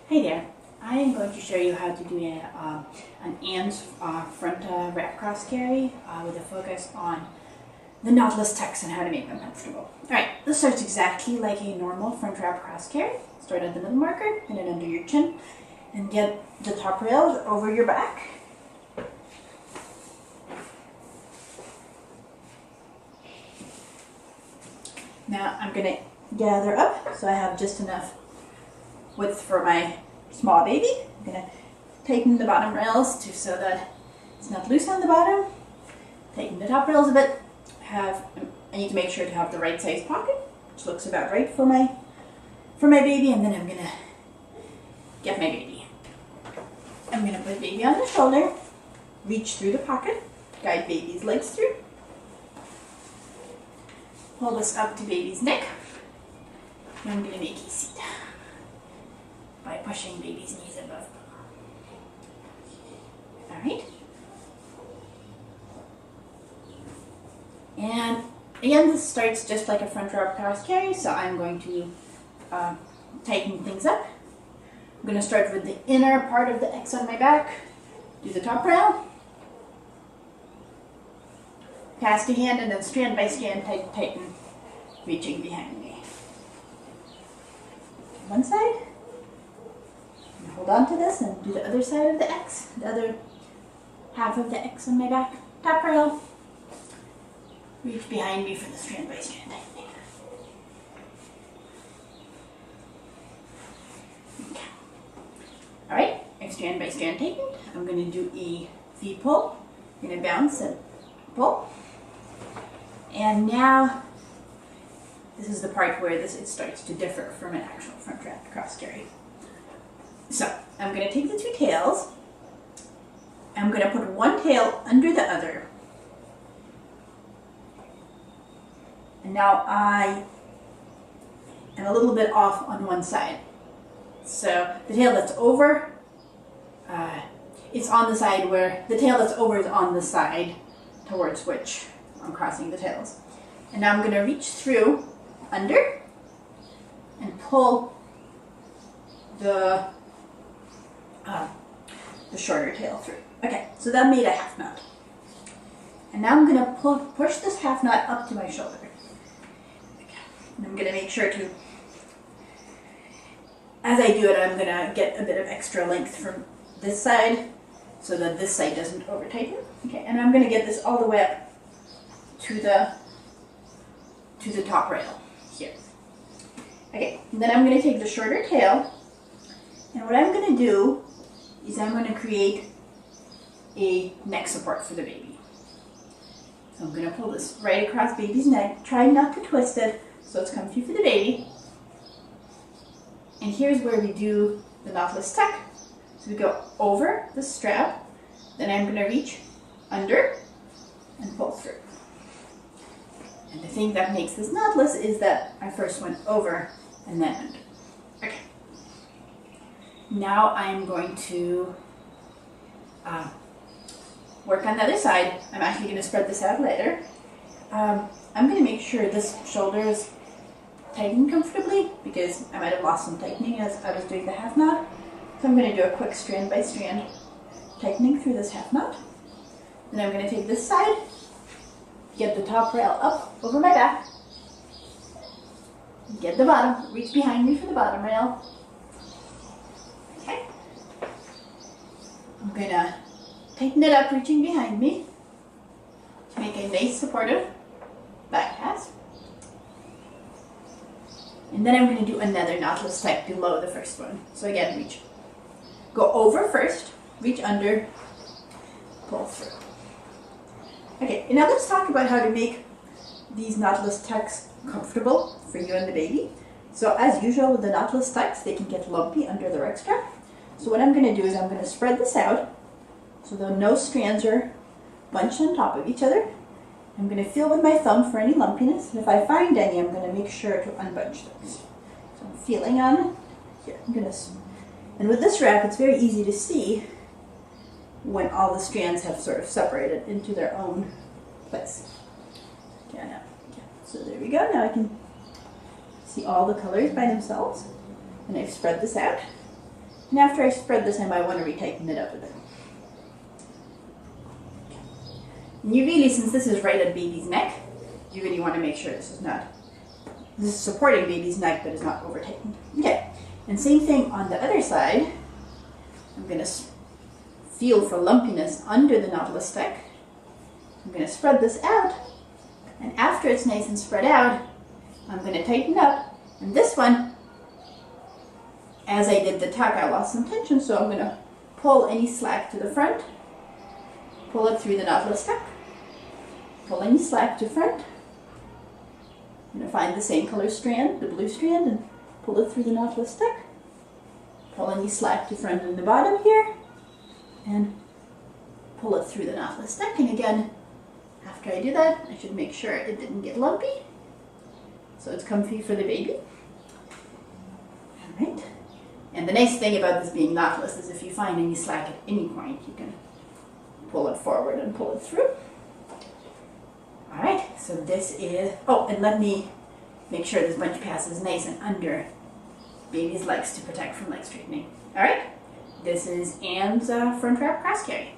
Hey there, I am going to show you how to do an ANS front wrap cross carry with a focus on the knotless tucks and how to make them comfortable. Alright, this starts exactly like a normal front wrap cross carry. Start at the middle marker, pin it under your chin, and get the top rails over your back. Now I'm going to gather up so I have just enough width for my small baby. I'm going to tighten the bottom rails so that it's not loose on the bottom. Tighten the top rails a bit. I need to make sure to have the right size pocket, which looks about right for my baby, and then I'm going to get my baby. I'm going to put baby on the shoulder, reach through the pocket, guide baby's legs through. Pull this up to baby's neck. And I'm going to make a seat by pushing baby's knees above. Alright. And again, this starts just like a front wrap cross carry, so I'm going to tighten things up. I'm going to start with the inner part of the X on my back, do the top rail, pass the hand, and then strand by strand tighten, reaching behind me. One side. Hold on to this and do the other side of the X, the other half of the X on my back. Top rail. Reach behind me for the strand by strand tightening. Okay. Alright, strand by strand tightened. I'm going to do a V pull. I'm going to bounce and pull. And now, this is the part where it starts to differ from an actual front wrap cross carry. So, I'm going to take the two tails, I'm going to put one tail under the other, and now I am a little bit off on one side. So, the tail that's over, it's on the side where, the tail that's over is on the side towards which I'm crossing the tails. And now I'm going to reach through, under, and pull the shorter tail through. Okay, so that made a half knot. And now I'm going to push this half knot up to my shoulder. Okay. And I'm going to make sure to, as I do it, I'm going to get a bit of extra length from this side so that this side doesn't over tighten. Okay, and I'm going to get this all the way up to the top rail here. Okay, and then I'm going to take the shorter tail, and what I'm going to do is I'm going to create a neck support for the baby. So I'm going to pull this right across baby's neck, try not to twist it so it's comfy for the baby. And here's where we do the knotless tuck. So we go over the strap, then I'm going to reach under and pull through. And the thing that makes this knotless is that I first went over and then under. Okay. Now I'm going to work on the other side. I'm actually going to spread this out later. I'm going to make sure this shoulder is tightened comfortably because I might have lost some tightening as I was doing the half knot. So I'm going to do a quick strand by strand tightening through this half knot. Then I'm going to take this side, get the top rail up over my back, get the bottom, reach behind me for the bottom rail. Okay. I'm going to tighten it up, reaching behind me to make a nice supportive back pass. And then I'm going to do another knotless tuck below the first one. So again, reach. Go over first, reach under, pull through. Okay, and now let's talk about how to make these knotless tucks comfortable for you and the baby. So as usual with the knotless tucks, they can get lumpy under the rug strap. So what I'm going to do is I'm going to spread this out so that no strands are bunched on top of each other. I'm going to feel with my thumb for any lumpiness, and if I find any, I'm going to make sure to unbunch those. So I'm feeling on it. Here, I'm going to, and with this wrap, it's very easy to see when all the strands have sort of separated into their own place. Okay, so there we go. Now I can see all the colors by themselves. And I've spread this out. And after I spread this, I might want to retighten it up a bit. And you really, since this is right at baby's neck, you really want to make sure this is supporting baby's neck, but it's not over tightened. Okay, and same thing on the other side. I'm going to feel for lumpiness under the knotless stick. I'm going to spread this out, and after it's nice and spread out, I'm going to tighten up. And this one, as I did the tuck, I lost some tension, so I'm going to pull any slack to the front, pull it through the knotless stick, pull any slack to front. I'm going to find the same color strand, the blue strand, and pull it through the knotless stick. Pull any slack to front and the bottom here, and pull it through the knotless stick. And again, after I do that, I should make sure it didn't get lumpy, so it's comfy for the baby. All right. And the nice thing about this being knotless is if you find any slack at any point, you can pull it forward and pull it through. All right, so this is, oh, and let me make sure this bunch pass is nice and under baby's legs to protect from leg straightening. All right, this is Anne's front wrap cross carry.